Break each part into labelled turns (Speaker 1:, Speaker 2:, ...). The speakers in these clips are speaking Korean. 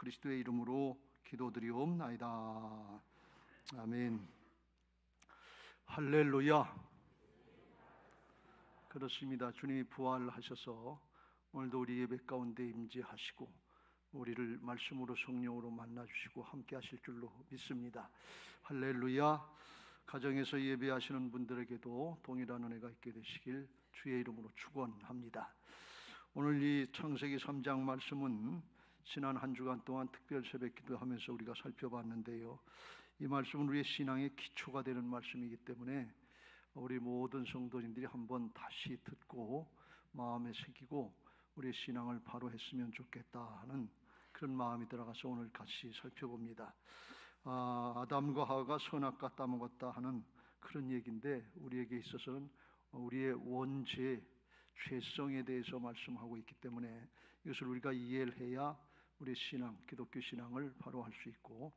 Speaker 1: 그리스도의 이름으로 기도드리옵나이다. 아멘. 할렐루야. 그렇습니다. 주님이 부활하셔서 오늘도 우리 예배 가운데 임재하시고 우리를 말씀으로 성령으로 만나주시고 함께 하실 줄로 믿습니다. 할렐루야. 가정에서 예배하시는 분들에게도 동일한 은혜가 있게 되시길 주의 이름으로 축원합니다. 오늘 이 창세기 3장 말씀은 지난 한 주간 동안 특별 새벽 기도하면서 우리가 살펴봤는데요, 이 말씀은 우리의 신앙의 기초가 되는 말씀이기 때문에 우리 모든 성도님들이 한번 다시 듣고 마음에 새기고 우리의 신앙을 바로 했으면 좋겠다 하는 그런 마음이 들어가서 오늘 같이 살펴봅니다. 아담과 하와가 선악과 따먹었다 하는 그런 얘기인데, 우리에게 있어서는 우리의 원죄, 죄성에 대해서 말씀하고 있기 때문에 이것을 우리가 이해를 해야 우리의 신앙, 기독교 신앙을 바로 할 수 있고,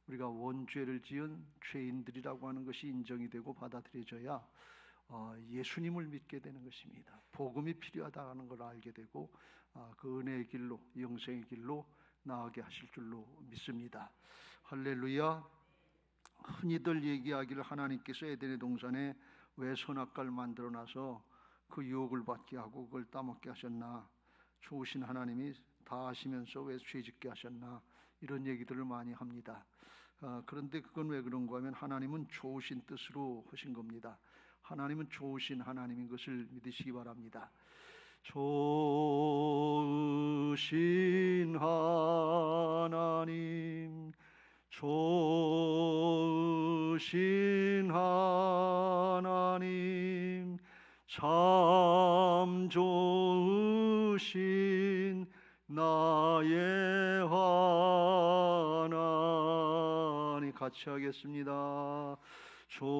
Speaker 1: 우리가 원죄를 지은 죄인들이라고 하는 것이 인정이 되고 받아들여져야 예수님을 믿게 되는 것입니다. 복음이 필요하다는 걸 알게 되고 그 은혜의 길로, 영생의 길로 나아가게 하실 줄로 믿습니다. 할렐루야. 흔히들 얘기하기를 하나님께서 에덴의 동산에 왜 선악과를 만들어놔서 그 유혹을 받게 하고 그걸 따먹게 하셨나, 좋으신 하나님이 다 아시면서 왜 죄짓게 하셨나, 이런 얘기들을 많이 합니다. 그런데 그건 왜 그런가 하면 하나님은 좋으신 뜻으로 하신 겁니다. 하나님은 좋으신 하나님인 것을 믿으시기 바랍니다. 좋으신 하나님, 좋으신 하나님, 참 좋으신 나의 하나님. 같이 하겠습니다. 좋으신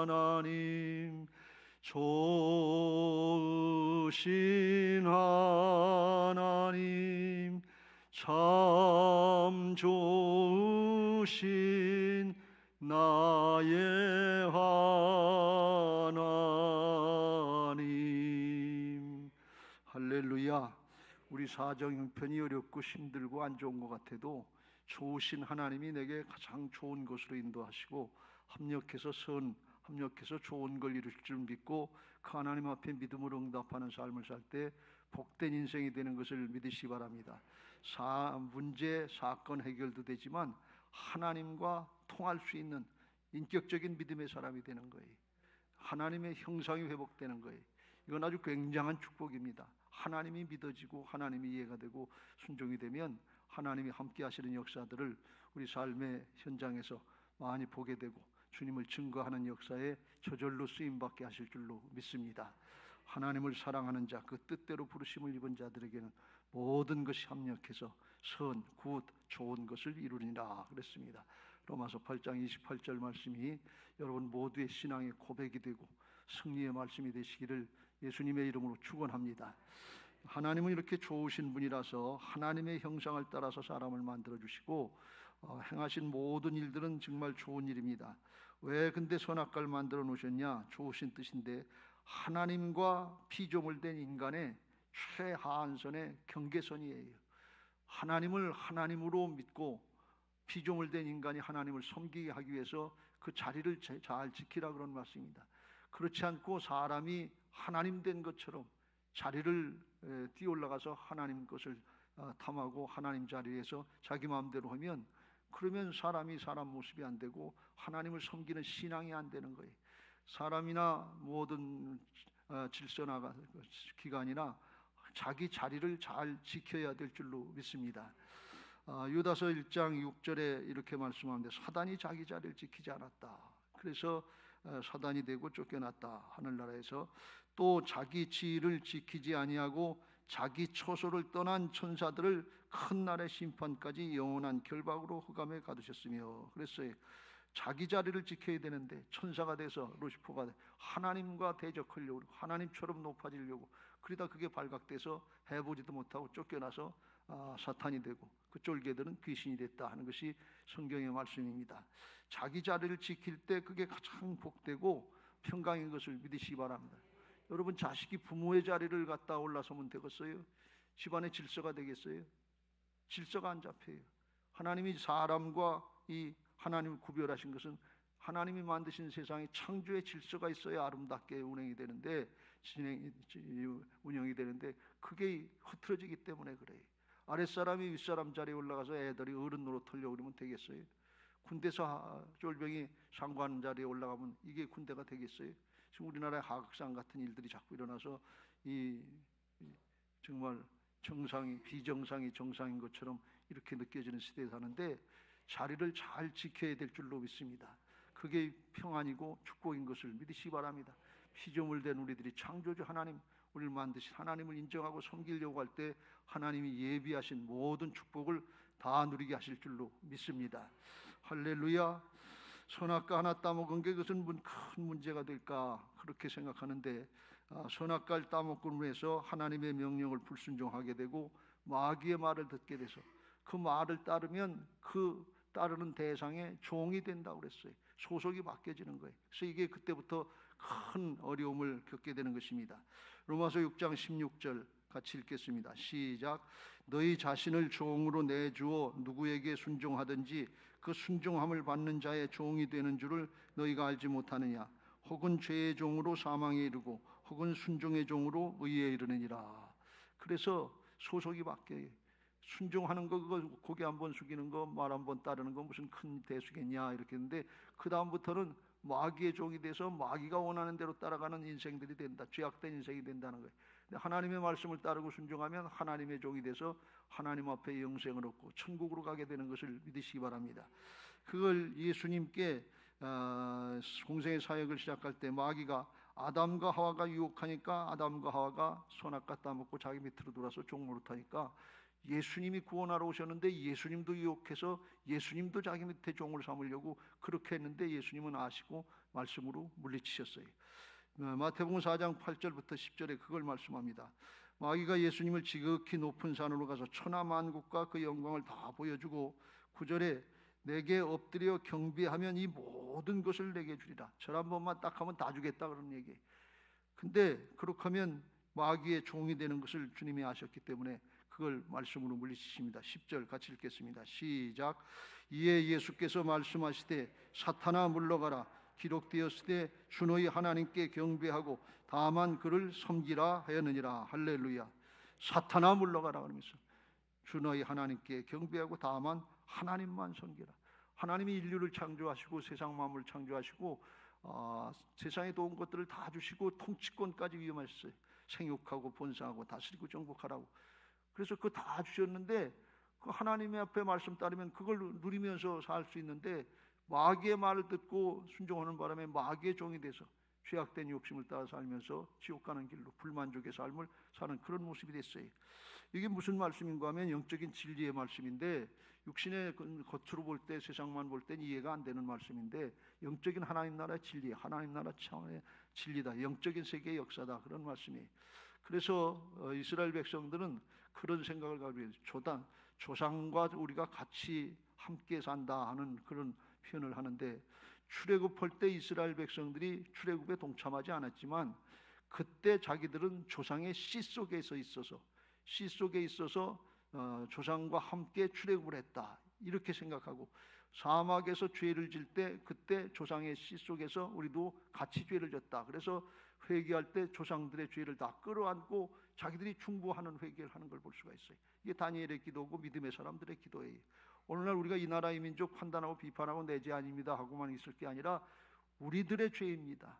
Speaker 1: 하나님, 좋으신 하나님, 참 좋으신 나의 하나님. 할렐루야. 우리 사정 형편이 어렵고 힘들고 안 좋은 것 같아도 좋으신 하나님이 내게 가장 좋은 것으로 인도하시고 합력해서 좋은 걸 이룰 줄 믿고 그 하나님 앞에 믿음으로 응답하는 삶을 살 때 복된 인생이 되는 것을 믿으시기 바랍니다. 문제, 사건 해결도 되지만 하나님과 통할 수 있는 인격적인 믿음의 사람이 되는 거예요. 하나님의 형상이 회복되는 거예요. 이건 아주 굉장한 축복입니다. 하나님이 믿어지고 하나님이 이해가 되고 순종이 되면 하나님이 함께 하시는 역사들을 우리 삶의 현장에서 많이 보게 되고 주님을 증거하는 역사에 저절로 쓰임받게 하실 줄로 믿습니다. 하나님을 사랑하는 자, 그 뜻대로 부르심을 입은 자들에게는 모든 것이 합력해서 선, 굿, 좋은 것을 이루리라 그랬습니다. 로마서 8장 28절 말씀이 여러분 모두의 신앙의 고백이 되고 승리의 말씀이 되시기를 예수님의 이름으로 축원합니다. 하나님은 이렇게 좋으신 분이라서 하나님의 형상을 따라서 사람을 만들어주시고 행하신 모든 일들은 정말 좋은 일입니다. 왜 근데 선악과를 만들어 놓으셨냐? 좋으신 뜻인데 하나님과 피조물 된 인간의 최하한선의 경계선이에요. 하나님을 하나님으로 믿고 피조물 된 인간이 하나님을 섬기게 하기 위해서 그 자리를 잘 지키라 그런 말씀입니다. 그렇지 않고 사람이 하나님 된 것처럼 자리를 뛰어올라가서 하나님 것을 탐하고 하나님 자리에서 자기 마음대로 하면, 그러면 사람이 사람 모습이 안 되고 하나님을 섬기는 신앙이 안 되는 거예요. 사람이나 모든 질서나 기관이나 자기 자리를 잘 지켜야 될 줄로 믿습니다. 유다서 1장 6절에 이렇게 말씀하는데 사단이 자기 자리를 지키지 않았다. 그래서 사단이 되고 쫓겨났다. 하늘나라에서 또 자기 지위를 지키지 아니하고 자기 처소를 떠난 천사들을 큰 날의 심판까지 영원한 결박으로 흑암에 가두셨으며, 그랬어요. 자기 자리를 지켜야 되는데 천사가 돼서 루시퍼가 돼 하나님과 대적하려고, 하나님처럼 높아지려고, 그러다 그게 발각돼서 해보지도 못하고 쫓겨나서 사탄이 되고 그 쫄개들은 귀신이 됐다 하는 것이 성경의 말씀입니다. 자기 자리를 지킬 때 그게 가장 복되고 평강인 것을 믿으시기 바랍니다. 여러분 자식이 부모의 자리를 갖다 올라서면 되겠어요? 집안의 질서가 되겠어요? 질서가 안 잡혀요. 하나님이 사람과 이 하나님을 구별하신 것은 하나님이 만드신 세상에 창조의 질서가 있어야 아름답게 운영이 되는데 운영이 되는데 그게 흐트러지기 때문에 그래요. 아랫사람이 윗사람 자리에 올라가서 애들이 어른 노릇하려고 그러면 되겠어요? 군대에서 쫄병이 상관 자리에 올라가면 이게 군대가 되겠어요? 지금 우리나라의 하극상 같은 일들이 자꾸 일어나서 이 정말 정상이 비정상이 정상인 것처럼 이렇게 느껴지는 시대에 사는데 자리를 잘 지켜야 될 줄로 믿습니다. 그게 평안이고 축복인 것을 믿으시기 바랍니다. 피조물 된 우리들이 창조주 하나님, 우리를 만드신 하나님을 인정하고 섬기려고 할 때 하나님이 예비하신 모든 축복을 다 누리게 하실 줄로 믿습니다. 할렐루야. 선악과 하나 따먹은 게 그것은 큰 문제가 될까 그렇게 생각하는데, 선악과를 따먹고 해서 하나님의 명령을 불순종하게 되고 마귀의 말을 듣게 돼서 그 말을 따르면 그 따르는 대상의 종이 된다고 그랬어요. 소속이 바뀌어지는 거예요. 그래서 이게 그때부터 큰 어려움을 겪게 되는 것입니다. 로마서 6장 16절 같이 읽겠습니다. 시작. 너희 자신을 종으로 내주어 누구에게 순종하든지 그 순종함을 받는 자의 종이 되는 줄을 너희가 알지 못하느냐. 혹은 죄의 종으로 사망에 이르고 혹은 순종의 종으로 의에 이르느니라. 그래서 소속이 바뀌어요. 순종하는 거, 그거 고개 한번 숙이는 거, 말 한번 따르는 거 무슨 큰 대수겠냐 이렇게 했는데 그 다음부터는 마귀의 종이 돼서 마귀가 원하는 대로 따라가는 인생들이 된다. 죄악된 인생이 된다는 거예요. 하나님의 말씀을 따르고 순종하면 하나님의 종이 돼서 하나님 앞에 영생을 얻고 천국으로 가게 되는 것을 믿으시기 바랍니다. 그걸 예수님께 공생의 사역을 시작할 때 마귀가 아담과 하와가 유혹하니까 아담과 하와가 선악과 따먹고 자기 밑으로 돌아서 종 노릇하니까 예수님이 구원하러 오셨는데 예수님도 유혹해서 예수님도 자기 밑에 종을 삼으려고 그렇게 했는데 예수님은 아시고 말씀으로 물리치셨어요. 마태복음 4장 8절부터 10절에 그걸 말씀합니다. 마귀가 예수님을 지극히 높은 산으로 가서 천하만국과 그 영광을 다 보여주고 9절에 내게 엎드려 경배하면 이 모든 것을 내게 주리라. 절 한 번만 딱 하면 다 주겠다 그런 얘기. 근데 그렇게 하면 마귀의 종이 되는 것을 주님이 아셨기 때문에 그걸 말씀으로 물리치십니다. 10절 같이 읽겠습니다. 시작. 이에 예수께서 말씀하시되 사탄아 물러가라. 기록되었으되 주 너희 하나님께 경배하고 다만 그를 섬기라 하였느니라. 할렐루야. 사탄아 물러가라 그러면서 주 너희 하나님께 경배하고 다만 하나님만 섬기라. 하나님이 인류를 창조하시고 세상 만물을 창조하시고 세상에 도운 것들을 다 주시고 통치권까지 위임하셨어요. 생육하고 번성하고 다스리고 정복하라고. 그래서 그거 다 주셨는데 그 하나님의 앞에 말씀 따르면 그걸 누리면서 살 수 있는데 마귀의 말을 듣고 순종하는 바람에 마귀의 종이 돼서 죄악된 욕심을 따라 살면서 지옥 가는 길로 불만족의 삶을 사는 그런 모습이 됐어요. 이게 무슨 말씀인가 하면 영적인 진리의 말씀인데 육신의 겉으로 볼 때 세상만 볼 땐 이해가 안 되는 말씀인데 영적인 하나님 나라의 진리, 하나님 나라 차원의 진리다. 영적인 세계의 역사다. 그런 말씀이에요. 그래서 이스라엘 백성들은 그런 생각을 가지고 조상과 우리가 같이 함께 산다 하는 그런 표현을 하는데 출애굽할 때 이스라엘 백성들이 출애굽에 동참하지 않았지만 그때 자기들은 조상의 씨 속에 있어서 조상과 함께 출애굽을 했다 이렇게 생각하고 사막에서 죄를 질 때 그때 조상의 씨 속에서 우리도 같이 죄를 졌다. 그래서 회개할 때 조상들의 죄를 다 끌어안고 자기들이 충고하는 회개를 하는 걸 볼 수가 있어요. 이게 다니엘의 기도고 믿음의 사람들의 기도예요. 오늘날 우리가 이 나라의 민족 판단하고 비판하고 내 죄 아닙니다 하고만 있을 게 아니라 우리들의 죄입니다.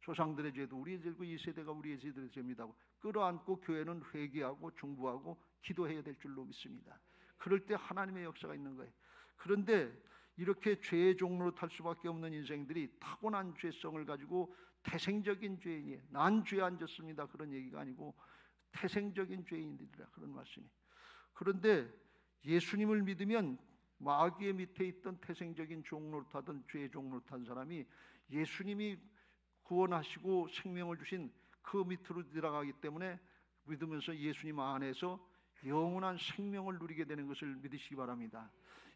Speaker 1: 조상들의 죄도 우리의 죄고 이 세대가 우리의 죄들의 죄입니다 하고 끌어안고 교회는 회개하고 중보하고 기도해야 될 줄로 믿습니다. 그럴 때 하나님의 역사가 있는 거예요. 그런데 이렇게 죄의 종로로 탈 수밖에 없는 인생들이 타고난 죄성을 가지고 태생적인 죄인이에요. 난 죄 안 졌습니다 그런 얘기가 아니고 태생적인 죄인들이라 그런 말씀이. 그런데 예수님을 믿으면 마귀의 밑에 있던 태생적인 종노릇하던 죄의 종노릇한 사람이 예수님이 구원하시고 생명을 주신 그 밑으로 들어가기 때문에 믿으면서 예수님 안에서 영원한 생명을 누리게 되는 것을 믿으시기 바랍니다.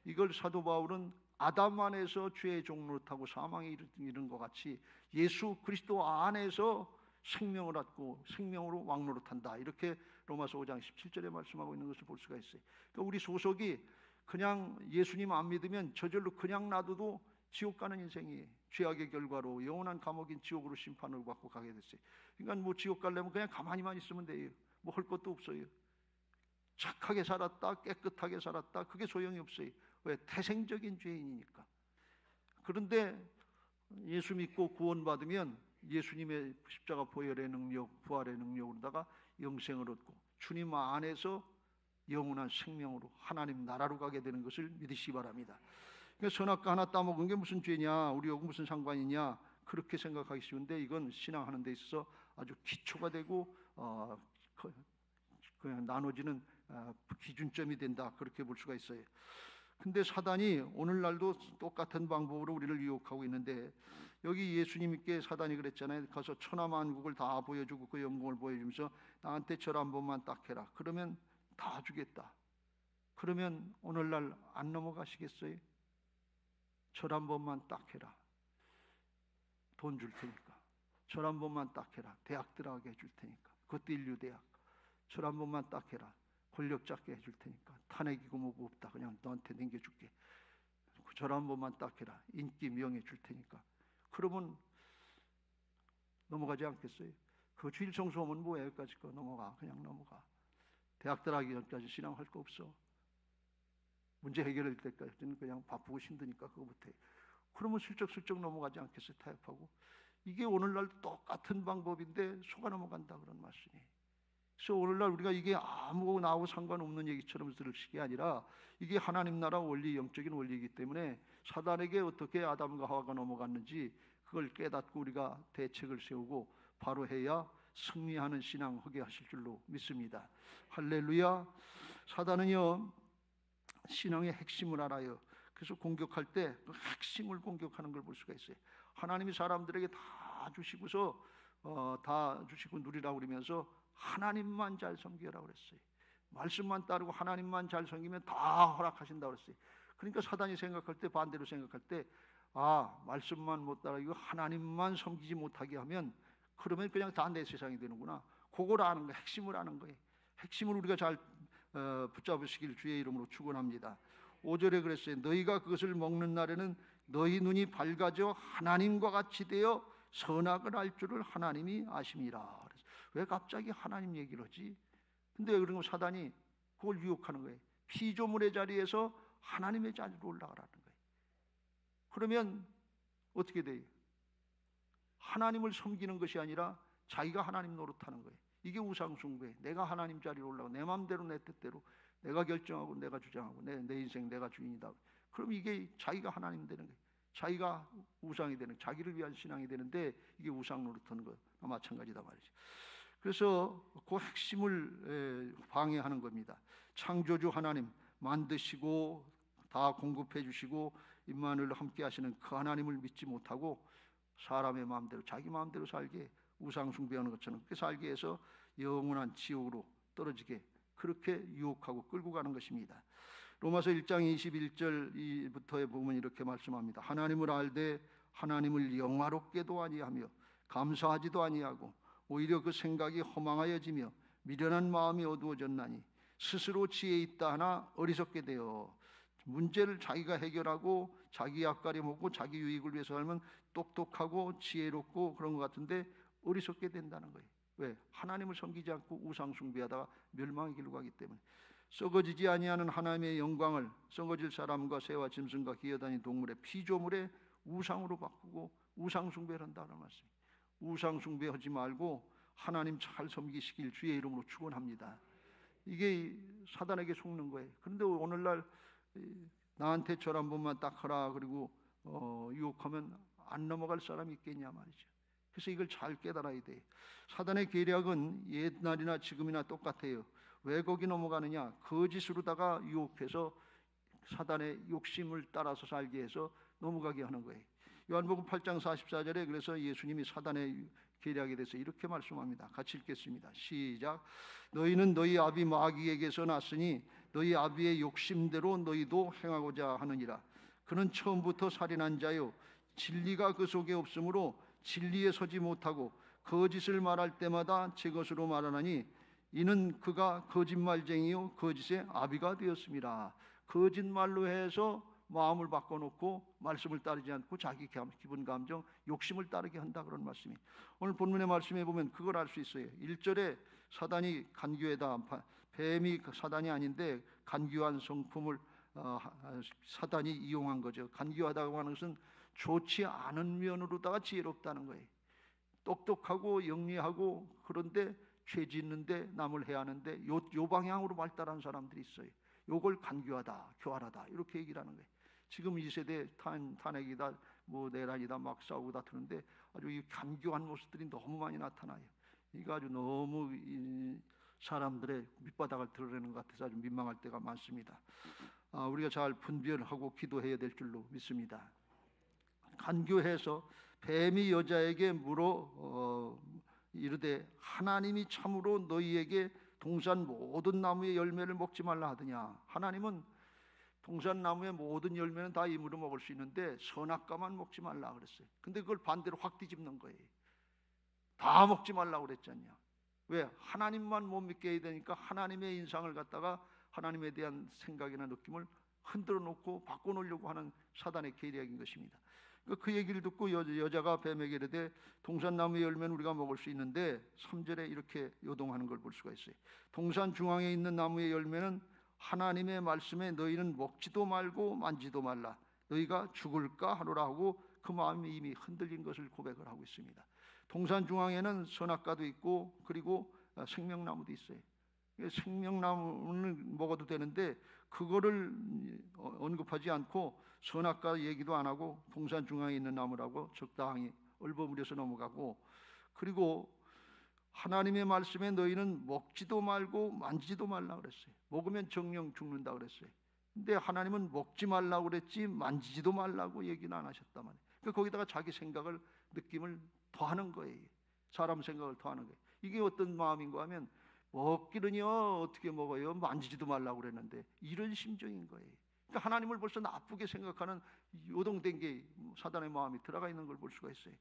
Speaker 1: 이걸 사도 바울은 아담 안에서 죄의 종노릇하고 사망에 이르는 것 같이 예수 그리스도 안에서 생명을 얻고 생명으로 왕노릇한다 이렇게 로마서 5장 17절에 말씀하고 있는 것을 볼 수가 있어요. 그러니까 우리 소속이 그냥 예수님 안 믿으면 저절로 그냥 놔둬도 지옥 가는 인생이에요. 죄악의 결과로 영원한 감옥인 지옥으로 심판을 받고 가게 됐어요. 그러니까 뭐 지옥 가려면 그냥 가만히만 있으면 돼요. 뭐 할 것도 없어요. 착하게 살았다, 깨끗하게 살았다, 그게 소용이 없어요. 왜? 태생적인 죄인이니까. 그런데 예수 믿고 구원받으면 예수님의 십자가 보혈의 능력, 부활의 능력으로다가 영생을 얻고 주님 안에서 영원한 생명으로 하나님 나라로 가게 되는 것을 믿으시기 바랍니다. 그러니까 선악과 하나 따먹은 게 무슨 죄냐, 우리하고 무슨 상관이냐, 그렇게 생각하기 쉬운데 이건 신앙하는 데 있어서 아주 기초가 되고 그냥 나눠지는 기준점이 된다, 그렇게 볼 수가 있어요. 근데 사단이 오늘날도 똑같은 방법으로 우리를 유혹하고 있는데, 여기 예수님께 사단이 그랬잖아요. 가서 천하만국을 다 보여주고 그 영광을 보여주면서 나한테 절 한 번만 딱 해라, 그러면 다 주겠다. 그러면 오늘날 안 넘어가시겠어요? 절 한 번만 딱 해라, 돈 줄 테니까. 절 한 번만 딱 해라, 대학 들어가게 해줄 테니까. 그것도 인류대학. 절 한 번만 딱 해라, 권력 잡게 해줄 테니까. 탄핵이고 뭐고 없다, 그냥 너한테 남겨줄게. 절 한 번만 딱 해라, 인기 명예 줄 테니까. 그러면 넘어가지 않겠어요? 그 주일 청소하면 뭐해? 여기까지 거 넘어가, 그냥 넘어가. 대학 들어가기 전까지 신앙할 거 없어. 문제 해결할 때까지는 그냥 바쁘고 힘드니까 그거 못해. 그러면 슬쩍슬쩍 넘어가지 않겠어요? 타협하고. 이게 오늘날 똑같은 방법인데 속아 넘어간다, 그런 말씀이에요. 그래서 오늘날 우리가 이게 아무 나하고 상관없는 얘기처럼 들을 게 아니라 이게 하나님 나라 원리, 영적인 원리이기 때문에 사단에게 어떻게 아담과 하와가 넘어갔는지 그걸 깨닫고 우리가 대책을 세우고 바로 해야 승리하는 신앙 하게 하실 줄로 믿습니다. 할렐루야. 사단은요, 신앙의 핵심을 알아요. 그래서 공격할 때 그 핵심을 공격하는 걸 볼 수가 있어요. 하나님이 사람들에게 다 주시고서 다 주시고 누리라고 그러면서 하나님만 잘 섬기라고 그랬어요. 말씀만 따르고 하나님만 잘 섬기면 다 허락하신다고 그랬어요. 그러니까 사단이 생각할 때, 반대로 생각할 때, 말씀만 못 따르고 하나님만 섬기지 못하게 하면 그러면 그냥 다 내 세상이 되는구나. 그걸 아는 거예요. 핵심을 아는 거예요. 핵심을 우리가 잘 붙잡으시길 주의 이름으로 축원합니다. 5절에 그랬어요. 너희가 그것을 먹는 날에는 너희 눈이 밝아져 하나님과 같이 되어 선악을 알 줄을 하나님이 아심이라. 왜 갑자기 하나님 얘기를 하지? 근데 그런 거 사단이 그걸 유혹하는 거예요. 피조물의 자리에서 하나님의 자리로 올라가라는 거예요. 그러면 어떻게 돼요? 하나님을 섬기는 것이 아니라 자기가 하나님 노릇하는 거예요. 이게 우상숭배. 내가 하나님 자리로 올라가, 내 마음대로 내 뜻대로 내가 결정하고 내가 주장하고 내 인생 내가 주인이다. 그럼 이게 자기가 하나님 되는 거예요. 자기가 우상이 되는, 자기를 위한 신앙이 되는데 이게 우상 노릇하는 거나 마찬가지다 말이죠. 그래서 그 핵심을 방해하는 겁니다. 창조주 하나님, 만드시고 다 공급해 주시고 임마누엘 함께 하시는 그 하나님을 믿지 못하고 사람의 마음대로, 자기 마음대로 살게, 우상 숭배하는 것처럼 그렇게 살게 해서 영원한 지옥으로 떨어지게 그렇게 유혹하고 끌고 가는 것입니다. 로마서 1장 21절부터에 보면 이렇게 말씀합니다. 하나님을 알되 하나님을 영화롭게도 아니하며 감사하지도 아니하고 오히려 그 생각이 허망하여지며 미련한 마음이 어두워졌나니 스스로 지혜 있다 하나 어리석게 되어. 문제를 자기가 해결하고 자기 앞가림하고 자기 유익을 위해서 살면 똑똑하고 지혜롭고 그런 것 같은데 어리석게 된다는 거예요. 왜? 하나님을 섬기지 않고 우상 숭배하다가 멸망의 길로 가기 때문에. 썩어지지 아니하는 하나님의 영광을 썩어질 사람과 새와 짐승과 기어다니는 동물의 피조물의 우상으로 바꾸고 우상 숭배를 한다는 말씀이에요. 우상 숭배하지 말고 하나님 잘 섬기시길 주의 이름으로 축원합니다. 이게 사단에게 속는 거예요. 그런데 오늘날 나한테 절 한 번만 딱 하라 그리고 유혹하면 안 넘어갈 사람이 있겠냐 말이죠. 그래서 이걸 잘 깨달아야 돼. 사단의 계략은 옛날이나 지금이나 똑같아요. 왜 거기 넘어가느냐? 거짓으로다가 유혹해서 사단의 욕심을 따라서 살게 해서 넘어가게 하는 거예요. 요한복음 8장 44절에 그래서 예수님이 사단의 계략에 대해서 이렇게 말씀합니다. 같이 읽겠습니다. 시작. 너희는 너희 아비 마귀에게서 났으니 너희 아비의 욕심대로 너희도 행하고자 하느니라. 그는 처음부터 살인한 자요 진리가 그 속에 없으므로 진리에 서지 못하고 거짓을 말할 때마다 제 것으로 말하나니 이는 그가 거짓말쟁이요 거짓의 아비가 되었습니다. 거짓말로 해서 마음을 바꿔놓고 말씀을 따르지 않고 자기 기분 감정 욕심을 따르게 한다, 그런 말씀이 오늘 본문의 말씀에 보면 그걸 알 수 있어요. 1절에 사단이 간교에다, 뱀이 사단이 아닌데 간교한 성품을 사단이 이용한 거죠. 간교하다고 하는 것은 좋지 않은 면으로다가 지혜롭다는 거예요. 똑똑하고 영리하고 그런데 죄 짓는데 남을 해하는데 요 방향으로 발달한 사람들이 있어요. 요걸 간교하다, 교활하다 이렇게 얘기를 하는 거예요. 지금 이 세대 탄핵이다, 뭐 내란이다 막 싸우고 다투는데 아주 이 간교한 모습들이 너무 많이 나타나요. 이거 아주 너무 사람들의 밑바닥을 드러내는 것 같아서 아주 민망할 때가 많습니다. 우리가 잘 분별하고 기도해야 될 줄로 믿습니다. 간교해서 뱀이 여자에게 물어 이르되 하나님이 참으로 너희에게 동산 모든 나무의 열매를 먹지 말라 하더냐. 하나님은 동산 나무의 모든 열매는 다 임으로 먹을 수 있는데 선악과만 먹지 말라 그랬어요. 근데 그걸 반대로 확 뒤집는 거예요. 다 먹지 말라고 그랬잖냐. 왜? 하나님만 못 믿게 해야 되니까 하나님의 인상을 갖다가 하나님에 대한 생각이나 느낌을 흔들어 놓고 바꿔놓으려고 하는 사단의 계략인 것입니다. 그 얘기를 듣고 여자가 뱀에게 이르되 동산나무의 열매는 우리가 먹을 수 있는데 3절에 이렇게 요동하는 걸 볼 수가 있어요. 동산 중앙에 있는 나무의 열매는 하나님의 말씀에 너희는 먹지도 말고 만지도 말라, 너희가 죽을까 하노라 하고 그 마음이 이미 흔들린 것을 고백을 하고 있습니다. 동산 중앙에는 선악과도 있고 그리고 생명나무도 있어요. 생명나무는 먹어도 되는데 그거를 언급하지 않고 선악과 얘기도 안 하고 동산 중앙에 있는 나무라고 적당히 얼버무려서 넘어가고, 그리고 하나님의 말씀에 너희는 먹지도 말고 만지지도 말라 그랬어요. 먹으면 정령 죽는다 그랬어요. 근데 하나님은 먹지 말라고 그랬지 만지지도 말라고 얘기는 안 하셨단 말이에요. 그러니까 거기다가 자기 생각을 느낌을 더하는 거예요. 사람 생각을 더하는 거예요. 이게 어떤 마음인가 하면 먹기는요 어떻게 먹어요? 만지지도 말라고 그랬는데 이런 심정인 거예요. 그러니까 하나님을 벌써 나쁘게 생각하는 요동된 게 사단의 마음이 들어가 있는 걸 볼 수가 있어요.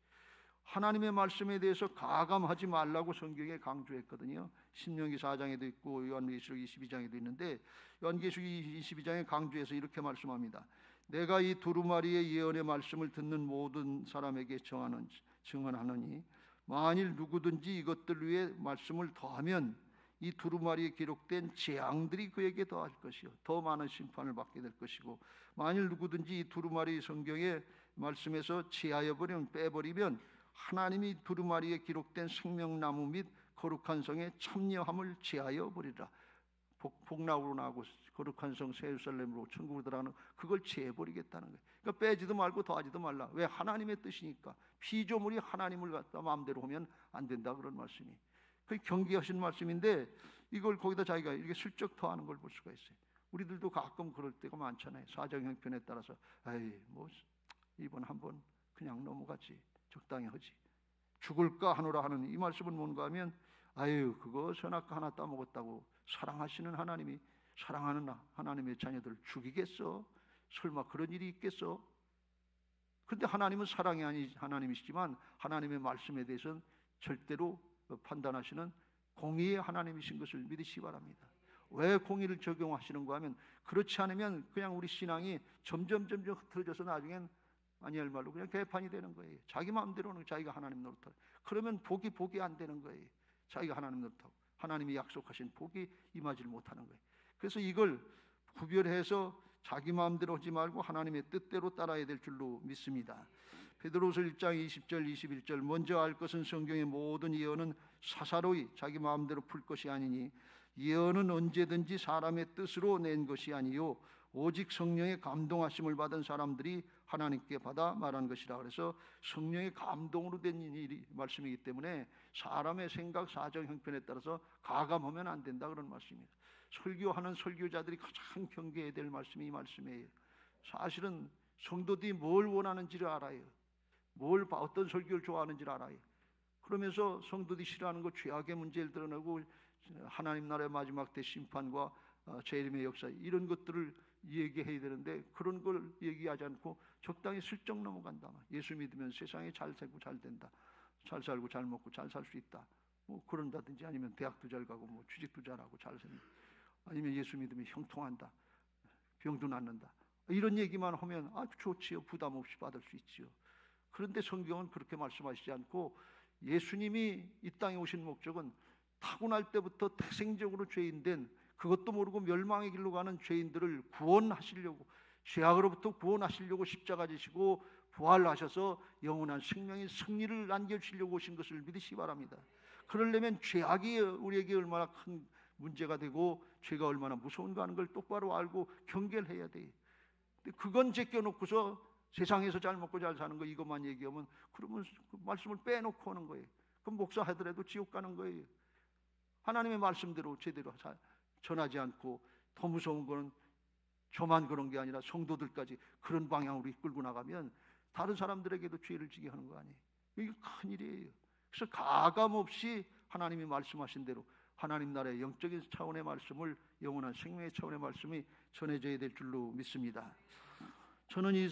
Speaker 1: 하나님의 말씀에 대해서 가감하지 말라고 성경에 강조했거든요. 신명기 4장에도 있고 요한계시록 22장에도 있는데 요한계시록 22장에 강조해서 이렇게 말씀합니다. 내가 이 두루마리의 예언의 말씀을 듣는 모든 사람에게 증언하노니 만일 누구든지 이것들 위에 말씀을 더하면 이 두루마리에 기록된 재앙들이 그에게 더할 것이요 더 많은 심판을 받게 될 것이고, 만일 누구든지 이 두루마리 성경의 말씀에서 제하여 버리면 빼버리면 하나님이 두루마리에 기록된 생명나무 및 거룩한 성의 참여함을 제하여 버리라. 복락으로 나고 거룩한 성 예루살렘으로 천국으로 들어가는 그걸 제해버리겠다는 거예요. 그러니까 빼지도 말고 더하지도 말라. 왜? 하나님의 뜻이니까. 피조물이 하나님을 갖다 마음대로 하면 안 된다, 그런 말씀이. 그 경계하신 말씀인데 이걸 거기다 자기가 이렇게 슬쩍 더하는 걸 볼 수가 있어요. 우리들도 가끔 그럴 때가 많잖아요. 사정 형편에 따라서 에이 뭐 이번 한번 그냥 넘어가지, 적당히 하지, 죽을까 하노라 하는 이 말씀은 뭔가 하면 아유 그거 선악과 하나 따먹었다고 사랑하시는 하나님이 사랑하는 하나님의 자녀들 죽이겠어? 설마 그런 일이 있겠어? 그런데 하나님은 사랑이 아닌 하나님이시지만 하나님의 말씀에 대해서는 절대로 판단하시는 공의의 하나님이신 것을 믿으시기 바랍니다. 왜 공의를 적용하시는가 하면 그렇지 않으면 그냥 우리 신앙이 점점 흐트러져서 나중엔 아니할 말로 그냥 개판이 되는 거예요. 자기 마음대로는 자기가 하나님 노릇하고, 그러면 복이 안 되는 거예요. 자기가 하나님 노릇하고 하나님이 약속하신 복이 임하지 못하는 거예요. 그래서 이걸 구별해서 자기 마음대로 하지 말고 하나님의 뜻대로 따라야 될 줄로 믿습니다. 베드로후서 1장 20절 21절 먼저 알 것은 성경의 모든 예언은 사사로이 자기 마음대로 풀 것이 아니니 예언은 언제든지 사람의 뜻으로 낸 것이 아니요 오직 성령의 감동하심을 받은 사람들이 하나님께 받아 말한 것이라. 그래서 성령의 감동으로 된 일이 말씀이기 때문에 사람의 생각, 사정, 형편에 따라서 가감하면 안 된다, 그런 말씀입니다. 설교하는 설교자들이 가장 경계해야 될 말씀이 이 말씀이에요. 사실은 성도들이 뭘 원하는지를 알아요. 어떤 설교를 좋아하는지를 알아요. 그러면서 성도들이 싫어하는 것, 죄악의 문제를 드러내고 하나님 나라의 마지막 때 심판과 재림의 역사 이런 것들을 얘기해야 되는데 그런 걸 얘기하지 않고 적당히 슬쩍 넘어간다. 예수 믿으면 세상에 잘 살고 잘 된다, 잘 살고 잘 먹고 잘 살 수 있다, 뭐 그런다든지, 아니면 대학도 잘 가고 뭐 취직도 잘하고 잘생긴, 아니면 예수 믿으면 형통한다, 병도 낫는다, 이런 얘기만 하면 아주 좋지요. 부담 없이 받을 수 있지요. 그런데 성경은 그렇게 말씀하시지 않고, 예수님이 이 땅에 오신 목적은 타고날 때부터 태생적으로 죄인된, 그것도 모르고 멸망의 길로 가는 죄인들을 구원하시려고, 죄악으로부터 구원하시려고 십자가 지시고 부활하셔서 영원한 생명의 승리를 안겨주시려고 오신 것을 믿으시기 바랍니다. 그러려면 죄악이 우리에게 얼마나 큰 문제가 되고 죄가 얼마나 무서운가 하는 걸 똑바로 알고 경계를 해야 돼요. 근데 그건 제껴놓고서 세상에서 잘 먹고 잘 사는 거 이것만 얘기하면, 그러면 그 말씀을 빼놓고 하는 거예요. 그럼 목사하더라도 지옥 가는 거예요. 하나님의 말씀대로 제대로 전하지 않고, 더 무서운 거는 저만 그런 게 아니라 성도들까지 그런 방향으로 이끌고 나가면 다른 사람들에게도 죄를 지게 하는 거 아니에요. 이게 큰일이에요. 그래서 가감없이 하나님이 말씀하신 대로 하나님 나라의 영적인 차원의 말씀을, 영원한 생명의 차원의 말씀이 전해져야 될 줄로 믿습니다. 저는 이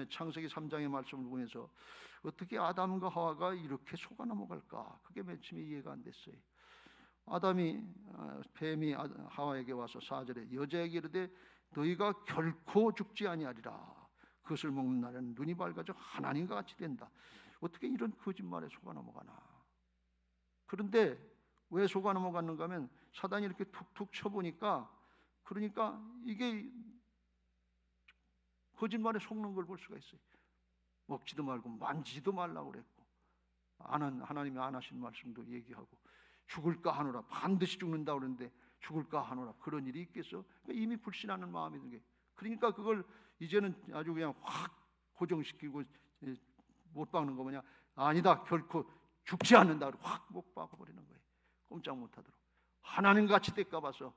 Speaker 1: 창세기 3장의 말씀을 보면서 어떻게 아담과 하와가 이렇게 속아 넘어갈까, 그게 맨 처음에 이해가 안 됐어요. 뱀이 하와에게 와서 4절에 여자에게 이르되 너희가 결코 죽지 아니하리라, 그것을 먹는 날에는 눈이 밝아져 하나님과 같이 된다. 어떻게 이런 거짓말에 속아 넘어가나. 그런데 왜 속아 넘어갔는가 하면, 사단이 이렇게 툭툭 쳐보니까, 그러니까 이게 거짓말에 속는 걸 볼 수가 있어요. 먹지도 말고 만지지도 말라고 그랬고, 하나님이 안 하신 말씀도 얘기하고, 죽을까 하노라, 반드시 죽는다 그러는데 죽을까 하노라, 그런 일이 있겠어? 그러니까 이미 불신하는 마음이 든 게, 그러니까 그걸 이제는 아주 그냥 확 고정시키고 못 박는 거 뭐냐, 아니다, 결코 죽지 않는다, 확 못 박아버리는 거예요. 꼼짝 못하도록. 하나님 같이 될까 봐서,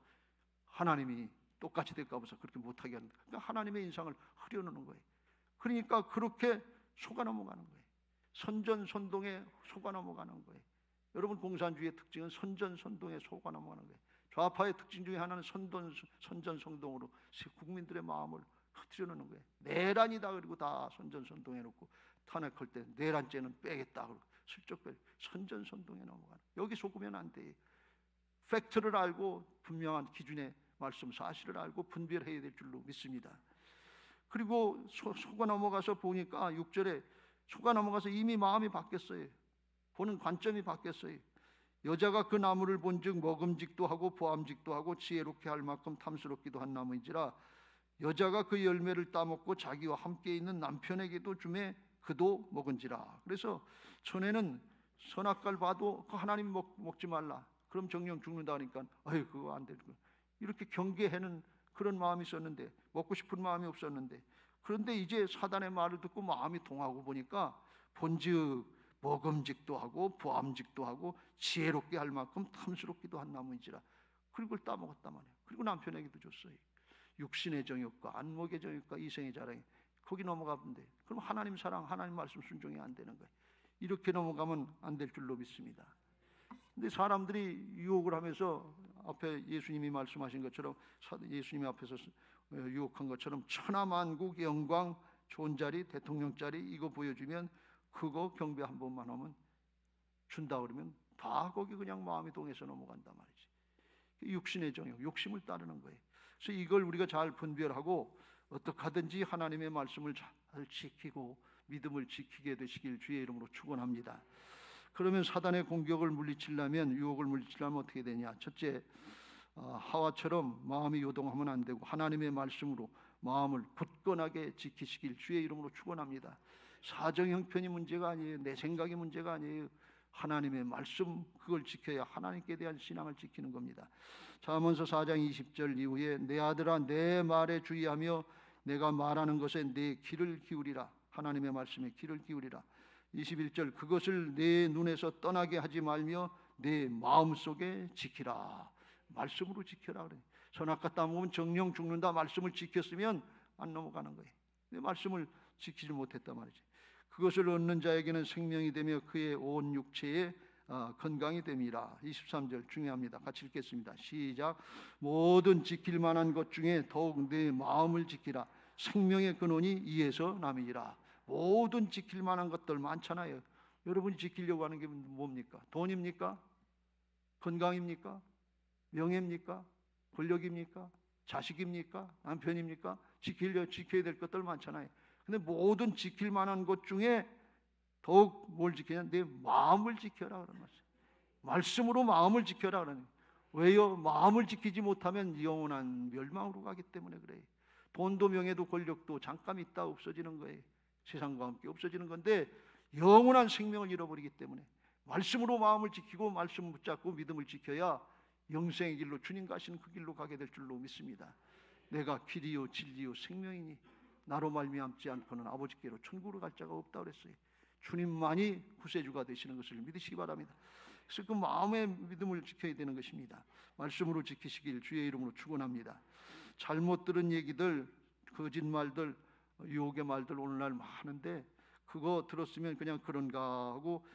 Speaker 1: 하나님이 똑같이 될까 봐서 그렇게 못하게 하는 거예요. 그러니까 하나님의 인상을 흐려놓는 거예요. 그러니까 그렇게 속아 넘어가는 거예요. 선전선동에 속아 넘어가는 거예요. 여러분, 공산주의의 특징은 선전선동에 속아 넘어가는 거예요. 좌파의 특징 중에 하나는 선전선동으로 국민들의 마음을 흐트려놓는 거예요. 내란이다 그리고 다 선전선동해놓고, 탄핵할 때 내란죄는 빼겠다 그러고 슬쩍 빼, 선전선동에 넘어가는. 여기 속으면 안 돼요. 팩트를 알고 분명한 기준의 말씀, 사실을 알고 분별해야 될 줄로 믿습니다. 그리고 속아 넘어가서 보니까 6절에 속아 넘어가서 이미 마음이 바뀌었어요. 보는 관점이 바뀌었어요. 여자가 그 나무를 본즉 먹음직도 하고 보암직도 하고 지혜롭게 할 만큼 탐스럽기도 한 나무인지라, 여자가 그 열매를 따먹고 자기와 함께 있는 남편에게도 주매 그도 먹은지라. 그래서 전에는 선악과를 봐도 그 하나님 먹지 말라, 그럼 정령 죽는다 하니까 아유 그거 안 되고, 이렇게 경계하는 그런 마음이 있었는데, 먹고 싶은 마음이 없었는데, 그런데 이제 사단의 말을 듣고 마음이 동하고 보니까 본즉 먹음직도 하고 보암직도 하고 지혜롭게 할 만큼 탐스럽기도 한 나무인지라. 그리고 그걸 따먹었단 말이에요. 그리고 남편에게도 줬어요. 육신의 정욕과 안목의 정욕과 이생의 자랑이, 거기 넘어가면 돼. 그럼 하나님 사랑, 하나님 말씀 순종이 안 되는 거예요. 이렇게 넘어가면 안 될 줄로 믿습니다. 근데 사람들이 유혹을 하면서 앞에 예수님이 말씀하신 것처럼, 예수님이 앞에서 유혹한 것처럼 천하만국 영광, 좋은 자리, 대통령 자리 이거 보여주면, 그거 경배 한 번만 하면 준다 그러면 다 거기 그냥 마음이 동해서 넘어간단 말이지. 육신의 정욕, 욕심을 따르는 거예요. 그래서 이걸 우리가 잘 분별하고 어떻게 하든지 하나님의 말씀을 잘 지키고 믿음을 지키게 되시길 주의 이름으로 축원합니다. 그러면 사단의 공격을 물리치려면, 유혹을 물리치려면 어떻게 되냐? 첫째, 하와처럼 마음이 요동하면 안 되고 하나님의 말씀으로 마음을 굳건하게 지키시길 주의 이름으로 축원합니다. 사정 형편이 문제가 아니에요. 내 생각이 문제가 아니에요. 하나님의 말씀, 그걸 지켜야 하나님께 대한 신앙을 지키는 겁니다. 잠언서 4장 20절 이후에 내 아들아 내 말에 주의하며 내가 말하는 것에 내 귀를 기울이라. 하나님의 말씀에 귀를 기울이라. 21절 그것을 내 눈에서 떠나게 하지 말며 내 마음속에 지키라. 말씀으로 지켜라 그래. 선악과 따먹으면 정령 죽는다. 말씀을 지켰으면 안 넘어가는 거예요. 내 말씀을 지키지 못했단 말이지. 그것을 얻는 자에게는 생명이 되며 그의 온 육체에 건강이 됨이라. 23절 중요합니다. 같이 읽겠습니다. 시작. 모든 지킬 만한 것 중에 더욱 내 마음을 지키라. 생명의 근원이 이에서 남이니라. 모든 지킬 만한 것들 많잖아요. 여러분이 지키려고 하는 게 뭡니까? 돈입니까? 건강입니까? 명예입니까? 권력입니까? 자식입니까? 남편입니까? 지켜야 될 것들 많잖아요. 근데 모든 지킬 만한 것 중에 더욱 뭘 지키냐? 내 마음을 지켜라 그런 말씀. 말씀으로 마음을 지켜라 그러는. 왜요? 마음을 지키지 못하면 영원한 멸망으로 가기 때문에 그래요. 돈도 명예도 권력도 잠깐 있다 없어지는 거예요. 세상과 함께 없어지는 건데 영원한 생명을 잃어버리기 때문에 말씀으로 마음을 지키고 말씀 붙잡고 믿음을 지켜야 영생의 길로 주님과 하시는 그 길로 가게 될 줄로 믿습니다. 내가 길이요 진리요 생명이니 나로 말미암지 않고는 아버지께로 천국으로 갈 자가 없다 그랬어요. 주님만이 구세주가 되시는 것을 믿으시기 바랍니다. 그래서 그 마음의 믿음을 지켜야 되는 것입니다. 말씀으로 지키시길 주의 이름으로 축원합니다. 잘못 들은 얘기들, 거짓말들, 유혹의 말들 오늘날 많은데 그거 들었으면 그냥 그런가 하고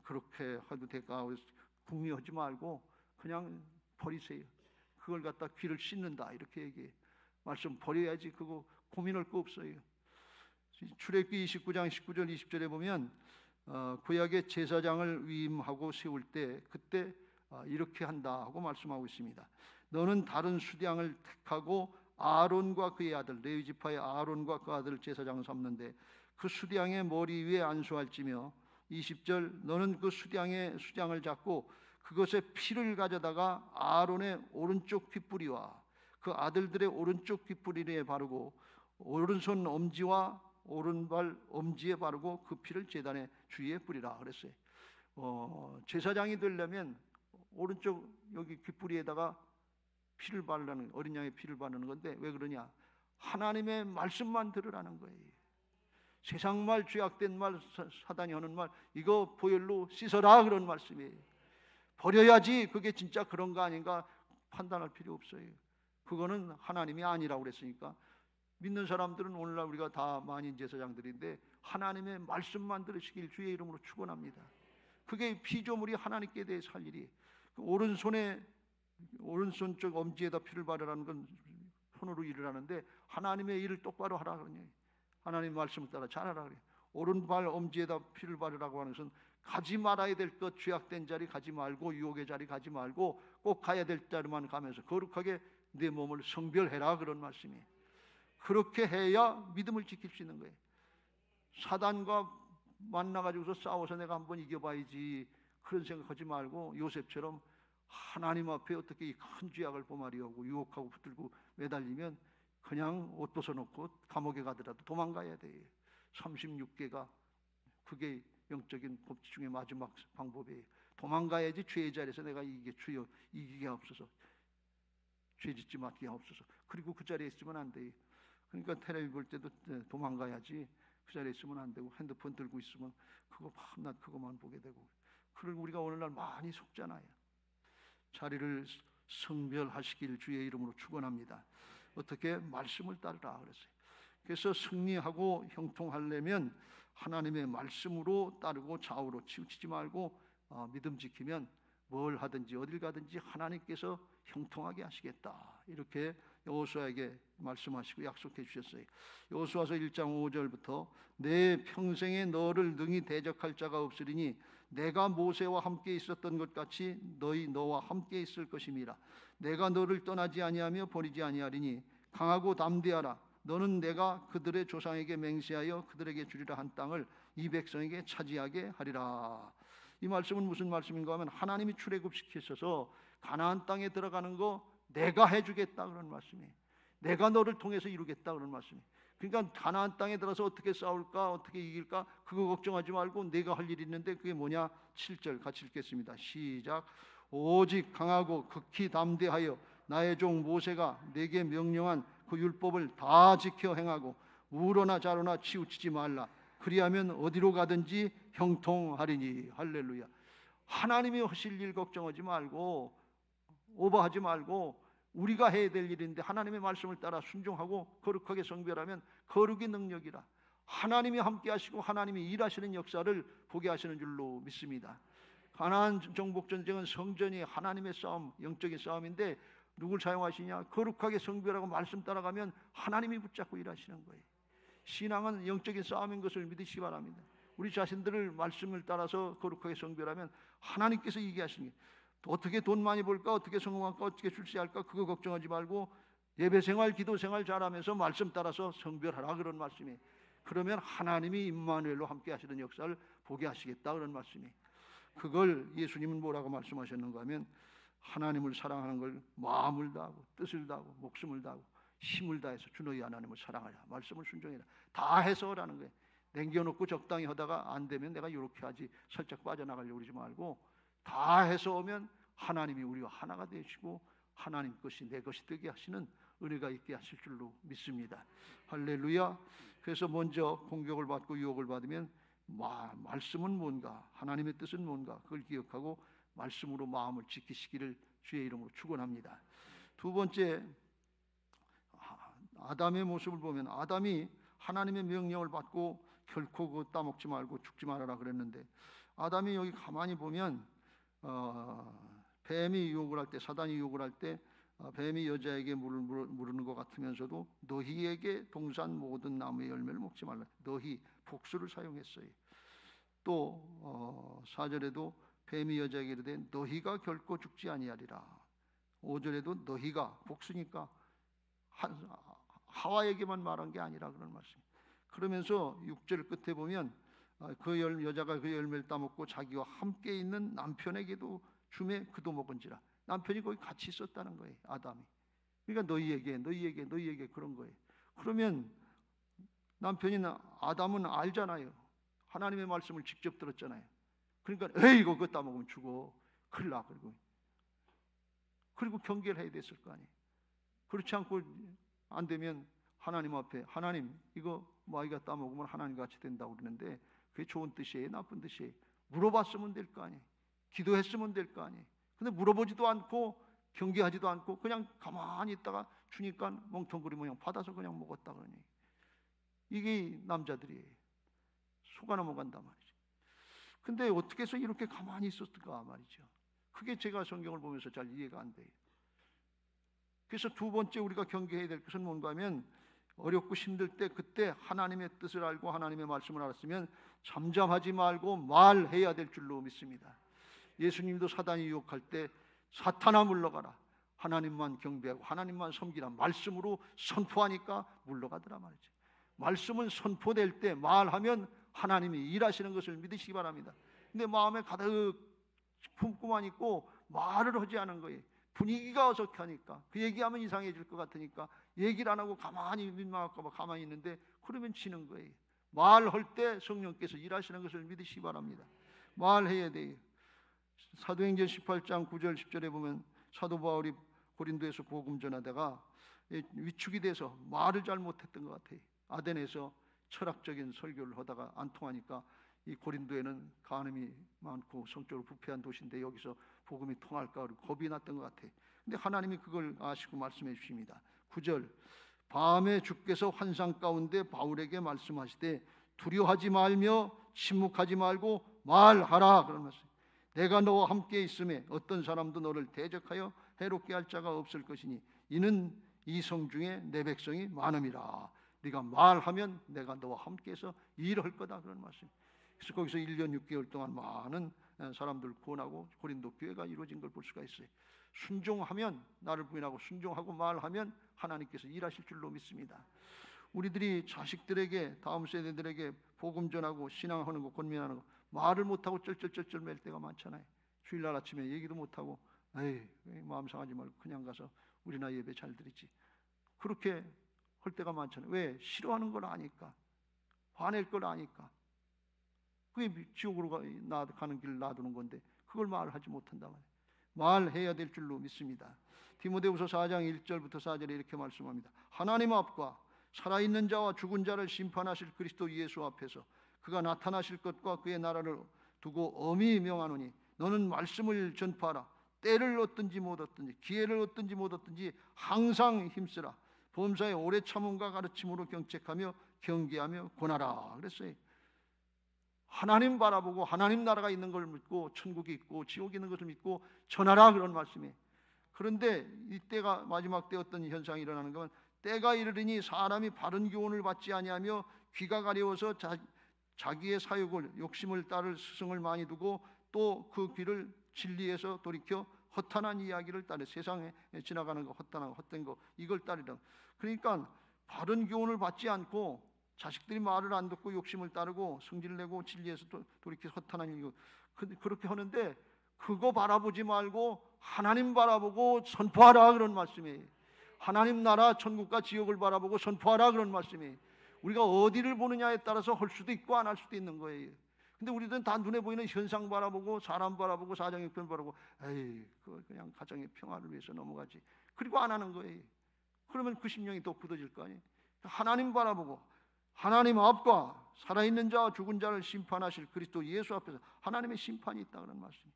Speaker 1: 그렇게 해도 될까 하고 궁리하지 말고 그냥 버리세요. 그걸 갖다 귀를 씻는다 이렇게 얘기해. 말씀 버려야지. 그거 고민할 거 없어요. 출애굽기 29장 19절 20절에 보면 구약의 제사장을 위임하고 세울 때 그때 이렇게 한다 하고 말씀하고 있습니다. 너는 다른 수량을 택하고 아론과 그의 아들 레위 지파의 아론과 그 아들을 제사장을 삼는데 그 수량의 머리 위에 안수할지며 20절 너는 그 수량을 잡고 그것의 피를 가져다가 아론의 오른쪽 귓부리와 그 아들들의 오른쪽 귓부리에 바르고 오른손 엄지와 오른발 엄지에 바르고 그 피를 제단의 주위에 뿌리라 그랬어요. 제사장이 되려면 오른쪽 여기 귓부리에다가 피를 바르라는, 어린 양의 피를 바르는 건데 왜 그러냐? 하나님의 말씀만 들으라는 거예요. 세상 말, 죄악된 말, 사단이 하는 말 이거 보혈로 씻어라 그런 말씀이에요. 버려야지. 그게 진짜 그런가 아닌가 판단할 필요 없어요. 그거는 하나님이 아니라고 그랬으니까. 믿는 사람들은 오늘날 우리가 다 만인 제사장들인데 하나님의 말씀만 들으시길 주의 이름으로 축원합니다. 그게 피조물이 하나님께 대해서 할 일이. 오른손 쪽 엄지에다 피를 바르라는 건 손으로 일을 하는데 하나님의 일을 똑바로 하라 그러냐. 하나님 말씀을 따라 잘하라 그래. 오른발 엄지에다 피를 바르라고 하는 것은 가지 말아야 될 것, 죄악된 자리 가지 말고 유혹의 자리 가지 말고 꼭 가야 될 자리만 가면서 거룩하게 내 몸을 성별해라 그런 말씀이에요. 그렇게 해야 믿음을 지킬 수 있는 거예요. 사단과 만나가지고서 싸워서 내가 한번 이겨봐야지 그런 생각하지 말고 요셉처럼 하나님 앞에 어떻게 이 큰 죄악을 범하리하고 유혹하고 붙들고 매달리면 그냥 옷 벗어놓고 감옥에 가더라도 도망가야 돼요. 36개가 그게 영적인 법칙 중에 마지막 방법이에요. 도망가야지 죄의 자리에서 내가 주여 이기게 하옵소서, 죄 짓지 말게 하옵소서. 그리고 그 자리에 있으면 안 돼요. 그러니까 텔레비전 볼 때도 도망가야지. 그 자리에 있으면 안 되고 핸드폰 들고 있으면 그거 밤낮 그거만 보게 되고. 그리고 우리가 오늘날 많이 속잖아요. 자리를 성별하시길 주의 이름으로 축원합니다. 어떻게? 말씀을 따르라 그랬어요. 그래서 승리하고 형통하려면 하나님의 말씀으로 따르고 좌우로 치우치지 말고 믿음 지키면 뭘 하든지 어딜 가든지 하나님께서 형통하게 하시겠다. 이렇게 여호수아에게 말씀하시고 약속해 주셨어요. 여호수아서 1장 5절부터 내 평생에 너를 능히 대적할 자가 없으리니 내가 모세와 함께 있었던 것 같이 너와 함께 있을 것임이라. 내가 너를 떠나지 아니하며 버리지 아니하리니 강하고 담대하라. 너는 내가 그들의 조상에게 맹세하여 그들에게 주리라 한 땅을 이 백성에게 차지하게 하리라. 이 말씀은 무슨 말씀인가 하면 하나님이 출애굽시키셔서 가나안 땅에 들어가는 거 내가 해주겠다 그런 말씀이에요. 내가 너를 통해서 이루겠다 그런 말씀이에요. 그러니까 가나안 땅에 들어서 어떻게 싸울까, 어떻게 이길까 그거 걱정하지 말고 내가 할 일이 있는데 그게 뭐냐? 7절 같이 읽겠습니다. 시작. 오직 강하고 극히 담대하여 나의 종 모세가 내게 명령한 그 율법을 다 지켜 행하고 우로나 좌로나 치우치지 말라. 그리하면 어디로 가든지 형통하리니. 할렐루야. 하나님이 하실 일 걱정하지 말고 오버하지 말고 우리가 해야 될 일인데 하나님의 말씀을 따라 순종하고 거룩하게 성별하면 거룩의 능력이라. 하나님이 함께 하시고 하나님이 일하시는 역사를 보게 하시는 줄로 믿습니다. 가나안 정복 전쟁은 성전이 하나님의 싸움, 영적인 싸움인데 누굴 사용하시냐? 거룩하게 성별하고 말씀 따라가면 하나님이 붙잡고 일하시는 거예요. 신앙은 영적인 싸움인 것을 믿으시기 바랍니다. 우리 자신들을 말씀을 따라서 거룩하게 성별하면 하나님께서 이기게 하시는 게, 어떻게 돈 많이 벌까, 어떻게 성공할까, 어떻게 출세할까, 그거 걱정하지 말고 예배생활, 기도생활 잘하면서 말씀 따라서 성별하라, 그런 말씀이. 그러면 하나님이 임마누엘로 함께 하시는 역사를 보게 하시겠다, 그런 말씀이. 그걸 예수님은 뭐라고 말씀하셨는가 하면, 하나님을 사랑하는 걸 마음을 다하고 뜻을 다하고 목숨을 다하고 힘을 다해서 주 너희 하나님을 사랑하라, 말씀을 순종해라, 다 해서 하라는 거예요. 남겨놓고 적당히 하다가 안 되면 내가 이렇게 하지, 살짝 빠져나가려고 그러지 말고 다 해서 오면 하나님이 우리와 하나가 되시고 하나님 것이 내 것이 되게 하시는 은혜가 있게 하실 줄로 믿습니다. 할렐루야. 그래서 먼저 공격을 받고 유혹을 받으면 말씀은 뭔가, 하나님의 뜻은 뭔가, 그걸 기억하고 말씀으로 마음을 지키시기를 주의 이름으로 축원합니다. 두 번째, 아담의 모습을 보면, 아담이 하나님의 명령을 받고 결코 그거 따먹지 말고 죽지 말아라 그랬는데, 아담이 여기 가만히 보면 뱀이 유혹을 할 때, 사단이 유혹을 할 때 뱀이 여자에게 물으는 것 같으면서도 너희에게 동산 모든 나무의 열매를 먹지 말라, 너희 복수를 사용했어요. 또 4절에도 뱀이 여자에게 이르되 너희가 결코 죽지 아니하리라. 5절에도 너희가, 복수니까 하와에게만 말한 게 아니라 그런 말씀. 그러면서 6절 끝에 보면 여자가 그 열매를 따먹고 자기와 함께 있는 남편에게도 주매 그도 먹은지라. 남편이 거기 같이 있었다는 거예요, 아담이. 그러니까 너희에게 그런 거예요. 그러면 남편이나 아담은 알잖아요. 하나님의 말씀을 직접 들었잖아요. 그러니까 에이 이거 그거 따먹으면 죽어, 큰일 나. 그리고 경계를 해야 됐을 거 아니에요. 그렇지 않고 안 되면 하나님 앞에, 하나님 이거 아이가 따먹으면 하나님과 같이 된다고 그러는데 그게 좋은 뜻이에요, 나쁜 뜻이에요? 물어봤으면 될 거 아니에요. 기도했으면 될 거 아니에요. 근데 물어보지도 않고 경계하지도 않고 그냥 가만히 있다가 주니까 멍텅구리 모양 받아서 그냥 먹었다 그러니, 이게 남자들이에요. 속아 넘어간단 말이죠. 근데 어떻게 해서 이렇게 가만히 있었을까 말이죠. 그게 제가 성경을 보면서 잘 이해가 안 돼요. 그래서 두 번째 우리가 경계해야 될 것은 뭔가 하면, 어렵고 힘들 때 그때 하나님의 뜻을 알고 하나님의 말씀을 알았으면 잠잠하지 말고 말해야 될 줄로 믿습니다. 예수님도 사단이 유혹할 때 사탄아 물러가라, 하나님만 경배하고 하나님만 섬기라 말씀으로 선포하니까 물러가더라 말이죠. 말씀은 선포될 때 말하면 하나님이 일하시는 것을 믿으시기 바랍니다. 근데 마음에 가득 품고만 있고 말을 하지 않은 거예요. 분위기가 어색하니까, 그 얘기하면 이상해질 것 같으니까 얘기를 안 하고 가만히 민망할까 봐 가만히 있는데, 그러면 지는 거예요. 말할 때 성령께서 일하시는 것을 믿으시기 바랍니다. 말해야 돼요. 사도행전 18장 9절 10절에 보면 사도 바울이 고린도에서 복음 전하다가 위축이 돼서 말을 잘 못했던 것 같아요. 아덴에서 철학적인 설교를 하다가 안 통하니까, 이 고린도에는 간음이 많고 성적으로 부패한 도시인데 여기서 복음이 통할까 겁이 났던 것 같아요. 근데 하나님이 그걸 아시고 말씀해 주십니다. 9절, 밤에 주께서 환상 가운데 바울에게 말씀하시되 두려워하지 말며 침묵하지 말고 말하라, 그런 말씀. 내가 너와 함께 있음에 어떤 사람도 너를 대적하여 해롭게 할 자가 없을 것이니 이는 이 성 중에 내 백성이 많음이라. 네가 말하면 내가 너와 함께해서 일을 할 거다, 그런 말씀. 그래서 거기서 1년 6개월 동안 많은 사람들 구원하고 고린도 교회가 이루어진 걸 볼 수가 있어요. 순종하면, 나를 부인하고 순종하고 말하면 하나님께서 일하실 줄로 믿습니다. 우리들이 자식들에게, 다음 세대들에게 복음 전하고 신앙하는 거, 권면하는 거 말을 못하고 쩔쩔쩔쩔 맬 때가 많잖아요. 주일날 아침에 얘기도 못하고 에이 마음 상하지 말고 그냥 가서 우리나 예배 잘 드리지, 그렇게 할 때가 많잖아요. 왜? 싫어하는 걸 아니까, 화낼 걸 아니까. 그게 지옥으로 가는 길 놔두는 건데 그걸 말하지 못한다 말이에요. 말해야 될 줄로 믿습니다. 디모데후서 4장 1절부터 4절에 이렇게 말씀합니다. 하나님 앞과 살아있는 자와 죽은 자를 심판하실 그리스도 예수 앞에서 그가 나타나실 것과 그의 나라를 두고 엄히 명하노니 너는 말씀을 전파하라. 때를 얻든지 못 얻든지 기회를 얻든지 못 얻든지 항상 힘쓰라. 범사에 오래 참음과 가르침으로 경책하며 경계하며 권하라 그랬어요. 하나님 바라보고 하나님 나라가 있는 걸 믿고 천국이 있고 지옥이 있는 것을 믿고 전하라, 그런 말씀이에요. 그런데 이때가 마지막 때 어떤 현상이 일어나는 건, 때가 이르리니 사람이 바른 교훈을 받지 아니하며 귀가 가려워서 자기의 사욕을 욕심을 따를 스승을 많이 두고 또 그 길을 진리에서 돌이켜 허탄한 이야기를 따르 세상에 지나가는 거 허탄한 헛된 거 이걸 따르라. 그러니까 바른 교훈을 받지 않고 자식들이 말을 안 듣고 욕심을 따르고 성질을 내고 진리에서 돌이켜 허탄한 이거 그렇게 하는데 그거 바라보지 말고 하나님 바라보고 선포하라 그런 말씀이에요. 하나님 나라 천국과 지옥을 바라보고 선포하라 그런 말씀이에요. 우리가 어디를 보느냐에 따라서 할 수도 있고 안 할 수도 있는 거예요. 근데 우리들은 다 눈에 보이는 현상 바라보고 사람 바라보고 사정 형편 바라보고 에이 그냥 가정의 평화를 위해서 넘어가지. 그리고 안 하는 거예요. 그러면 그 심령이 더 굳어질 거 아니에요. 하나님 바라보고 하나님 앞과 살아있는 자와 죽은 자를 심판하실 그리스도 예수 앞에서 하나님의 심판이 있다 그런 말씀이에요.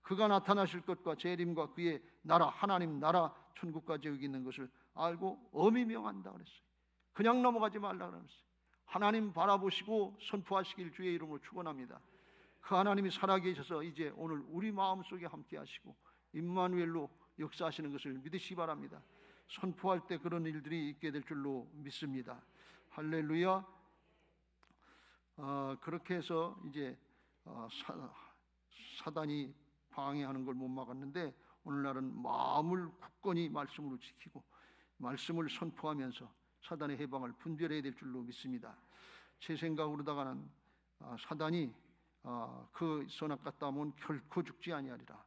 Speaker 1: 그가 나타나실 것과 재림과 그의 나라 하나님 나라 천국과 지옥이 있는 것을 알고 엄히 명한다 그랬어요. 그냥 넘어가지 말라 그랬어요. 하나님 바라보시고 선포하시길 주의 이름으로 축원합니다. 그 하나님이 살아계셔서 이제 오늘 우리 마음속에 함께 하시고 임마누엘로 역사하시는 것을 믿으시기 바랍니다. 선포할 때 그런 일들이 있게 될 줄로 믿습니다. 할렐루야. 그렇게 해서 이제 사단이 방해하는 걸 못 막았는데 오늘날은 마음을 굳건히 말씀으로 지키고 말씀을 선포하면서 사단의 해방을 분별해야 될 줄로 믿습니다. 제 생각으로다가는 사단이 그 선악 갖다 하면 결코 죽지 아니하리라.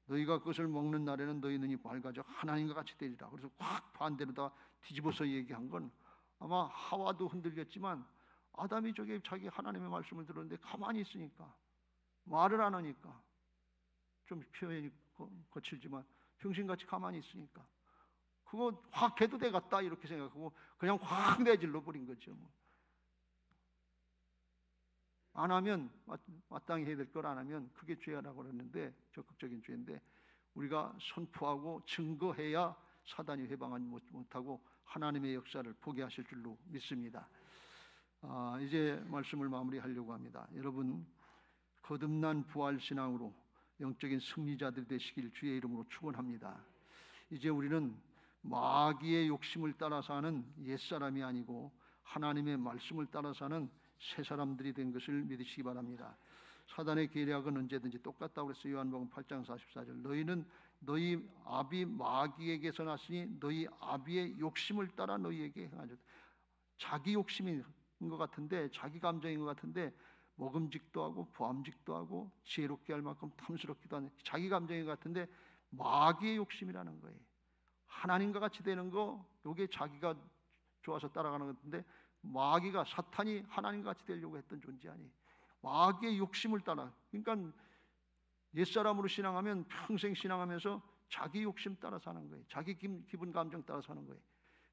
Speaker 1: 너희가 그것을 먹는 날에는 너희 눈이 밝아져 하나님과 같이 되리라. 그래서 확 반대로 다 뒤집어서 얘기한 건 아마 하와도 흔들렸지만 아담이 저게 자기 하나님의 말씀을 들었는데 가만히 있으니까 말을 안 하니까 좀 표현이 거칠지만 병신같이 가만히 있으니까 그거 확 해도 되겠다 이렇게 생각하고 그냥 확 내질러 버린 거죠. 안 하면 마땅히 해야 될 걸 안 하면 그게 죄라고 그러는데 적극적인 죄인데 우리가 선포하고 증거해야 사단이 해방하지 못하고 하나님의 역사를 보게 하실 줄로 믿습니다. 이제 말씀을 마무리하려고 합니다. 여러분 거듭난 부활신앙으로 영적인 승리자들이 되시길 주의 이름으로 축원합니다. 이제 우리는 마귀의 욕심을 따라 사는 옛사람이 아니고 하나님의 말씀을 따라 사는 새 사람들이 된 것을 믿으시기 바랍니다. 사단의 계략은 언제든지 똑같다고 그랬어요. 요한복음 8장 44절 너희는 너희 아비 마귀에게서 났으니 너희 아비의 욕심을 따라 너희에게 행하죠. 자기 욕심인 것 같은데 자기 감정인 것 같은데 먹음직도 하고 보암직도 하고 지혜롭게 할 만큼 탐스럽기도 하는 자기 감정인 것 같은데 마귀의 욕심이라는 거예요. 하나님과 같이 되는 거 이게 자기가 좋아서 따라가는 건데 마귀가 사탄이 하나님과 같이 되려고 했던 존재 아니에요. 마귀의 욕심을 따라 그러니까 옛사람으로 신앙하면 평생 신앙하면서 자기 욕심 따라 사는 거예요. 자기 기분 감정 따라 사는 거예요.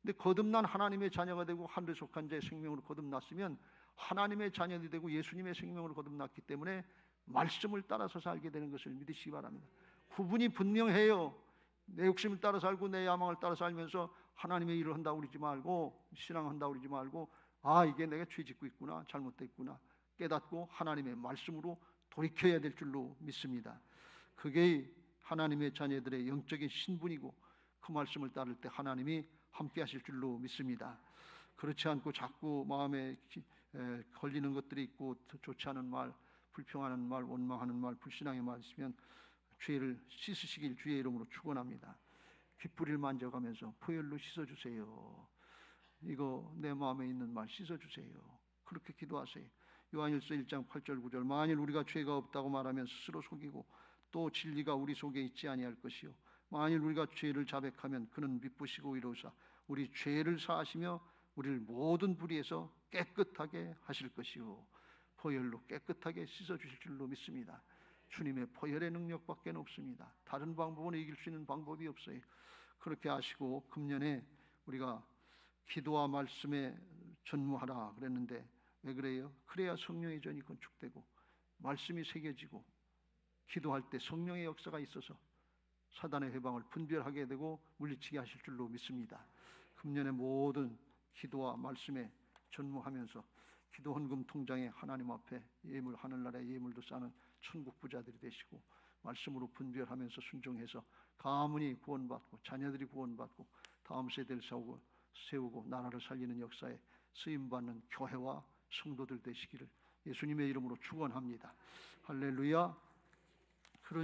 Speaker 1: 근데 거듭난 하나님의 자녀가 되고 하늘에 속한 자의 생명으로 거듭났으면 하나님의 자녀들이 되고 예수님의 생명으로 거듭났기 때문에 말씀을 따라서 살게 되는 것을 믿으시기 바랍니다. 구분이 분명해요. 내 욕심을 따라 살고 내 야망을 따라 살면서 하나님의 일을 한다고 그러지 말고 신앙한다고 그러지 말고 이게 내가 죄 짓고 있구나 잘못됐구나 깨닫고 하나님의 말씀으로 돌이켜야 될 줄로 믿습니다. 그게 하나님의 자녀들의 영적인 신분이고 그 말씀을 따를 때 하나님이 함께 하실 줄로 믿습니다. 그렇지 않고 자꾸 마음에 걸리는 것들이 있고 좋지 않은 말, 불평하는 말, 원망하는 말, 불신앙의 말 있으면 죄를 씻으시길 주의 이름으로 축원합니다. 귓불을 만져가면서 보혈로 씻어주세요. 이거 내 마음에 있는 말 씻어주세요. 그렇게 기도하세요. 요한일서 1장 8절 9절 만일 우리가 죄가 없다고 말하면 스스로 속이고 또 진리가 우리 속에 있지 아니할 것이요 만일 우리가 죄를 자백하면 그는 미쁘시고 이로사 우리 죄를 사하시며 우리를 모든 불의에서 깨끗하게 하실 것이요 보혈로 깨끗하게 씻어주실 줄로 믿습니다. 주님의 보혈의 능력밖에 없습니다. 다른 방법은 이길 수 있는 방법이 없어요. 그렇게 하시고 금년에 우리가 기도와 말씀에 전무하라 그랬는데 왜 그래요? 그래야 성령의 전이 건축되고 말씀이 새겨지고 기도할 때 성령의 역사가 있어서 사단의 해방을 분별하게 되고 물리치게 하실 줄로 믿습니다. 금년에 모든 기도와 말씀에 전무하면서 기도 헌금 통장에 하나님 앞에 예물 하늘나라의 예물도 쌓는 천국 부자들이 되시고 말씀으로 분별하면서 순종해서 가문이 구원받고 자녀들이 구원받고 다음 세대를 세우고 나라를 살리는 역사에 쓰임받는 교회와 성도들 되시기를 예수님의 이름으로 축원합니다. 할렐루야. 그런